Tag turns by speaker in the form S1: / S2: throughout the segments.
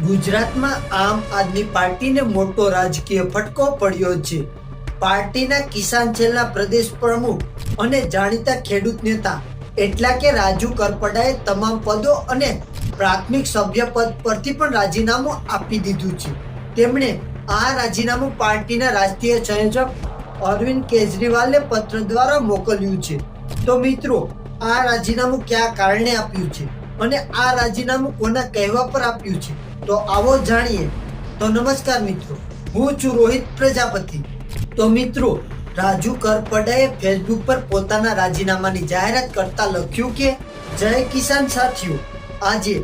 S1: ગુજરાતમાં આમ આદમી પાર્ટીને મોટો રાજકીય ફટકો પડ્યો છે. પાર્ટીના કિસાન સેલના પ્રદેશ પ્રમુખ અને જાણીતા ખેડૂત નેતા એટલા કે રાજુ કરપડાએ તમામ પદો અને પ્રાથમિક સભ્ય પદ પરથી પણ રાજીનામું આપી દીધું છે. તેમણે આ રાજીનામું પાર્ટીના રાષ્ટ્રીય સંયોજક અરવિંદ કેજરીવાલને પત્ર દ્વારા મોકલ્યું છે. તો મિત્રો, આ રાજીનામું કયા કારણે આપ્યું છે અને આ રાજીનામું કોના કહેવા પર આપ્યું છે, તો આવો જાણીએ. તો નમસ્કાર મિત્રો, હું છું રોહિત પ્રજાપતિ. તો મિત્રો, રાજુ કરપડાએ ફેસબુક પર પોતાના રાજીનામાની જાહેરાત કરતા લખ્યું કે જય કિસાન સાથીઓ, આજે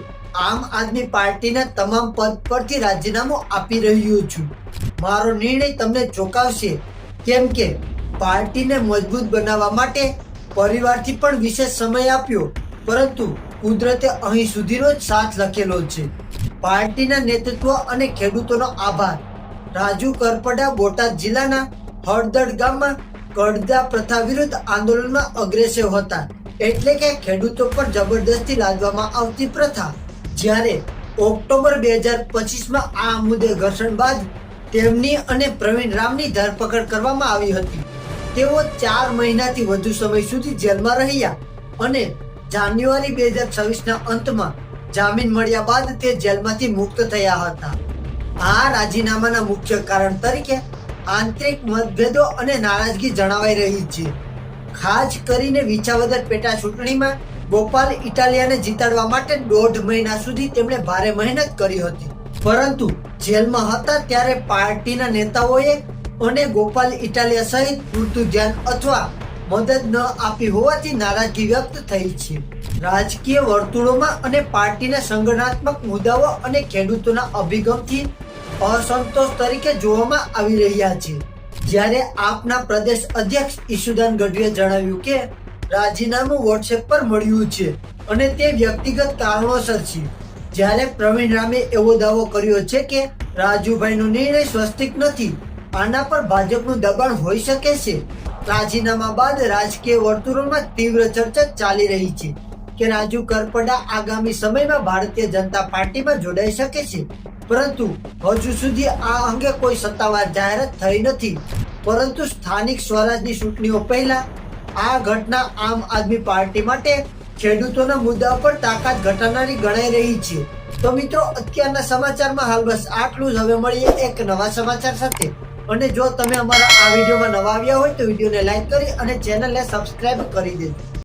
S1: આમ આદમી પાર્ટીના તમામ પદ પરથી રાજીનામું આપી રહ્યો છું. મારો નિર્ણય તમને ચોંકાવશે, કેમ કે પાર્ટીને મજબૂત બનાવવા માટે પરિવારથી પણ વિશેષ સમય આપ્યો, પરંતુ કુદરતે અહીં સુધીનો જ સાથ લખેલો છે. પાર્ટીના નેતૃત્વ અને ખેડૂતોનો આભાર. રાજુ કરપડા બોટાદ જિલ્લાના હળદડ ગામમાં કડદા પ્રથા વિરુદ્ધ આંદોલનમાં અગ્રેસર હતા, એટલે કે ખેડૂતો પર જબરદસ્તી લાદવામાં આવતી પ્રથા. જ્યારે ઓક્ટોબર 2025માં આ મુદ્દે ઘર્ષણ બાદ તેમની અને પ્રવીણ રામની ધરપકડ કરવામાં આવી હતી. તેઓ 4 મહિનાથી વધુ સમય સુધી જેલમાં રહ્યા અને જાન્યુઆરી 2026ના અંતમાં જામીન મળ્યા બાદ તે જેલમાંથી મુક્ત થયા હતા. આ રાજીનામાના મુખ્ય કારણ તરીકે આંતરિક મતભેદો અને નારાજગી જણાવાઈ રહી છે. ખાસ કરીને વિસાવદર પેટા ચૂંટણીમાં ગોપાલ ઇટાલિયાને જીતાડવા માટે 1.5 મહિના સુધી તેમણે ભારે મહેનત કરી હતી, પરંતુ જેલમાં હતા ત્યારે પાર્ટીના નેતાઓએ અને ગોપાલ ઇટાલિયા સહિત પૂરતું ધ્યાન અથવા મદદ ન આપી હોવાથી નારાજગી વ્યક્ત થઈ છે. રાજકીય વર્તુળોમાં અને પાર્ટીના સંગઠનાત્મક મુદ્દાઓ અને ખેડૂતોના અભિગમથી અસંતોષ તરીકે જોવામાં આવી રહ્યા છે. જ્યારે આપના પ્રદેશ અધ્યક્ષ ઈશુદાન ગઢવીએ જણાવ્યું કે રાજીનામું વોટ્સએપ પર મળ્યું છે અને તે વ્યક્તિગત કારણોસર છે. જ્યારે પ્રવીણ રામે એવો દાવો કર્યો છે કે રાજુભાઈનો નિર્ણય સ્વસ્તિક નથી, આના પર ભાજપનું દબાણ હોઈ શકે છે. રાજીનામા બાદ રાજકીય વર્તુળોમાં તીવ્ર ચર્ચા ચાલી રહી છે કે રાજુ કરપડા આગામી સમયમાં ભારતીય જનતા પાર્ટીમાં જોડાઈ શકે છે, પરંતુ હજુ સુધી આ અંગે કોઈ સત્તાવાર જાહેરાત થઈ નથી. પરંતુ સ્થાનિક સ્વરાજની ચૂંટણીઓ પહેલા આ ઘટના આમ આદમી પાર્ટી માટે ખેડૂતોના મુદ્દા પર તાકાત ઘટાડનારી ગણાઈ રહી છે. તો મિત્રો, અત્યારના સમાચારમાં હાલ બસ આટલું જ. હવે મળીએ એક નવા સમાચાર સાથે. અને જો તમે અમારા આ વિડીયોમાં નવા આવ્યા હોય તો વિડીયોને લાઈક કરી અને ચેનલને સબસ્ક્રાઇબ કરી દેજો.